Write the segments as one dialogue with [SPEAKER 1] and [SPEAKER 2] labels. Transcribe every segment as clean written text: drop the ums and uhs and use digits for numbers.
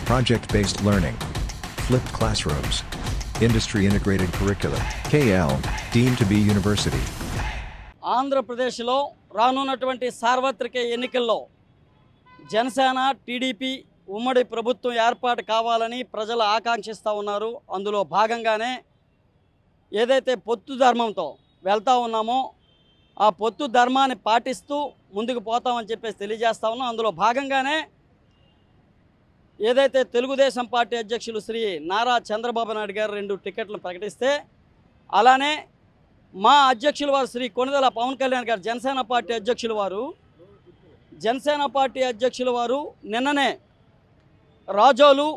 [SPEAKER 1] project-based learning, flipped classrooms, industry-integrated curricula, KL, deemed to be university.
[SPEAKER 2] ఆంధ్రప్రదేశ్లో రానున్నటువంటి సార్వత్రిక ఎన్నికల్లో జనసేన టీడీపీ ఉమ్మడి ప్రభుత్వం ఏర్పాటు కావాలని ప్రజలు ఆకాంక్షిస్తూ ఉన్నారు. అందులో భాగంగానే ఏదైతే పొత్తు ధర్మంతో వెళ్తా ఉన్నామో ఆ పొత్తు ధర్మాన్ని పాటిస్తూ ముందుకు పోతామని చెప్పేసి తెలియజేస్తా ఉన్నాం. అందులో భాగంగానే ఏదైతే తెలుగుదేశం పార్టీ అధ్యక్షులు శ్రీ నారా చంద్రబాబు నాయుడు గారు 2 టికెట్లు ప్రకటిస్తే, అలానే మా అధ్యక్షుల వారు శ్రీ కొణిదెల పవన్ కళ్యాణ్ గారు జనసేన పార్టీ అధ్యక్షుల వారు నిన్ననే రాజోలు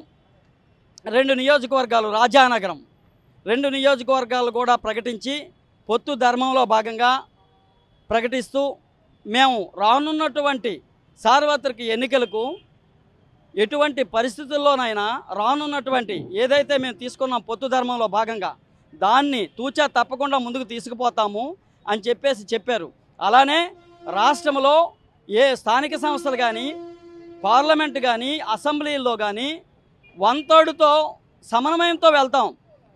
[SPEAKER 2] 2 నియోజకవర్గాలు, రాజానగరం 2 నియోజకవర్గాలు కూడా ప్రకటించి పొత్తు ధర్మంలో భాగంగా ప్రకటిస్తూ మేము రానున్నటువంటి సార్వత్రిక ఎన్నికలకు ఎటువంటి పరిస్థితుల్లోనైనా రానున్నటువంటి ఏదైతే మేము తీసుకున్నాం పొత్తు ధర్మంలో భాగంగా దాన్ని తూచా తప్పకుండా ముందుకు తీసుకుపోతాము అని చెప్పారు. అలానే రాష్ట్రంలో ఏ స్థానిక సంస్థలు కానీ పార్లమెంట్ కానీ అసెంబ్లీల్లో కానీ 1/3తో సమన్వయంతో వెళ్తాం.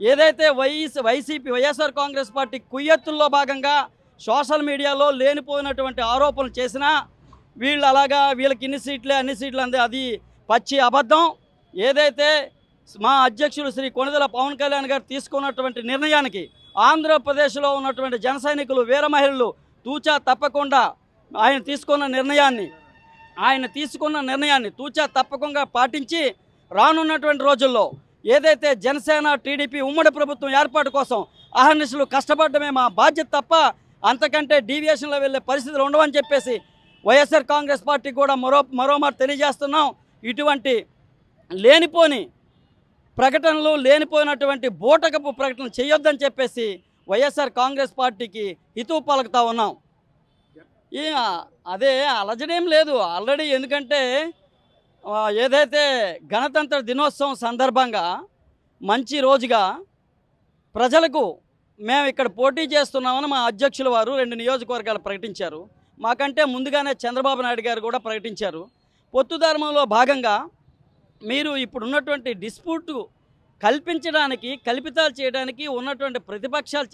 [SPEAKER 2] ఏదైతే వైఎస్ఆర్ కాంగ్రెస్ పార్టీ కుయ్యత్తుల్లో భాగంగా సోషల్ మీడియాలో లేనిపోయినటువంటి ఆరోపణలు చేసినా వీళ్ళు అలాగా వీళ్ళకి ఇన్ని సీట్లే అన్ని సీట్లు అంది, అది పచ్చి అబద్ధం. ఏదైతే మా అధ్యక్షులు శ్రీ కొణిదెల పవన్ కళ్యాణ్ గారు తీసుకున్నటువంటి నిర్ణయానికి ఆంధ్రప్రదేశ్లో ఉన్నటువంటి జన సైనికులు వీర మహిళలు తూచా తప్పకుండా ఆయన తీసుకున్న నిర్ణయాన్ని తూచా తప్పకుండా పాటించి రానున్నటువంటి రోజుల్లో ఏదైతే జనసేన టీడీపీ ఉమ్మడి ప్రభుత్వం ఏర్పాటు కోసం అహర్నిశలు కష్టపడమే మా బాధ్యత తప్ప అంతకంటే డీవియేషన్లో వెళ్ళే పరిస్థితులు ఉండవని చెప్పేసి వైఎస్ఆర్ కాంగ్రెస్ పార్టీ కూడా మరోమారు తెలియజేస్తున్నాం. ఇటువంటి లేనిపోని ప్రకటనలు, లేనిపోయినటువంటి బూటకపు ప్రకటన చేయొద్దని చెప్పేసి వైఎస్ఆర్ కాంగ్రెస్ పార్టీకి హితవు పలుకుతా ఉన్నాం. అదే అలజడేం లేదు ఆల్రెడీ. ఎందుకంటే ఏదైతే గణతంత్ర దినోత్సవం సందర్భంగా మంచి రోజుగా ప్రజలకు మేము ఇక్కడ పోటీ చేస్తున్నామని మా అధ్యక్షుల వారు 2 నియోజకవర్గాలు ప్రకటించారు. మాకంటే ముందుగానే చంద్రబాబు నాయుడు గారు కూడా ప్రకటించారు. పొత్తు ధర్మంలో భాగంగా మీరు ఇప్పుడున్నటువంటి డిస్ప్యూట్ కల్పితాలు చేయడానికి ఉన్నటువంటి ప్రతిపక్షాలు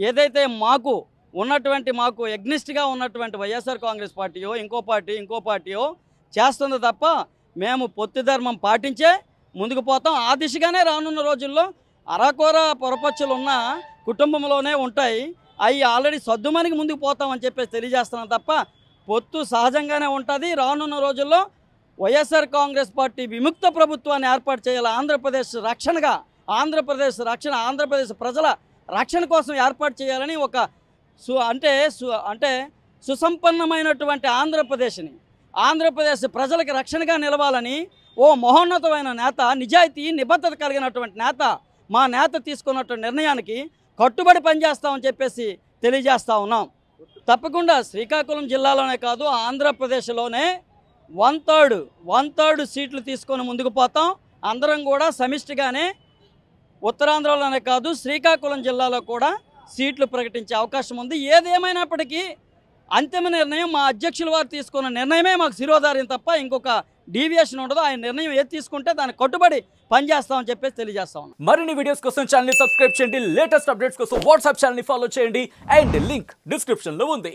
[SPEAKER 2] ఏదైతే మాకు ఎగ్నిస్ట్గా ఉన్నటువంటి వైఎస్ఆర్ కాంగ్రెస్ పార్టీయో ఇంకో పార్టీయో చేస్తుంది తప్ప మేము పొత్తు ధర్మం పాటించే ముందుకు పోతాం. ఆ దిశగానే రానున్న రోజుల్లో అరకొర పొరపచ్చులు ఉన్న కుటుంబంలోనే ఉంటాయి. అవి ఆల్రెడీ సద్దుమనికి ముందుకు పోతామని చెప్పేసి తెలియజేస్తున్నాం తప్ప పొత్తు సహజంగానే ఉంటుంది. రానున్న రోజుల్లో వైఎస్ఆర్ కాంగ్రెస్ పార్టీ విముక్త ప్రభుత్వాన్ని ఏర్పాటు చేయాలి. ఆంధ్రప్రదేశ్ ప్రజల రక్షణ కోసం ఏర్పాటు చేయాలని ఒక సుసంపన్నమైనటువంటి ఆంధ్రప్రదేశ్ ప్రజలకు రక్షణగా నిలవాలని ఓ మహోన్నతమైన నేత, నిజాయితీ నిబద్ధత కలిగినటువంటి నేత, మా నేత తీసుకున్నటువంటి నిర్ణయానికి కట్టుబడి పనిచేస్తామని చెప్పేసి తెలియజేస్తూ ఉన్నాం. తప్పకుండా శ్రీకాకుళం జిల్లాలోనే కాదు ఆంధ్రప్రదేశ్లోనే 1/3 సీట్లు తీసుకొని ముందుకు పోతాం. అందరం కూడా సమిష్టిగానే ఉత్తరాంధ్రలోనే కాదు శ్రీకాకుళం జిల్లాలో కూడా సీట్లు ప్రకటించే అవకాశం ఉంది. ఏదేమైనప్పటికీ అంతిమ నిర్ణయం మా అధ్యక్షుల వారు తీసుకున్న నిర్ణయమే మాకు శిరోధార్యం తప్ప ఇంకొక డీవియేషన్ ఉండదు. ఆయన నిర్ణయం ఏది తీసుకుంటే దానికి కట్టుబడి పనిచేస్తామని చెప్పేసి తెలియజేస్తాం.
[SPEAKER 3] మరిన్ని వీడియోస్ కోసం ఛానల్ ని సబ్స్క్రైబ్ చేయండి. లేటెస్ట్ అప్డేట్స్ కోసం వాట్సాప్ ఛానల్ ని ఫాలో చేయండి. అండ్ లింక్ డిస్క్రిప్షన్ లో ఉంది.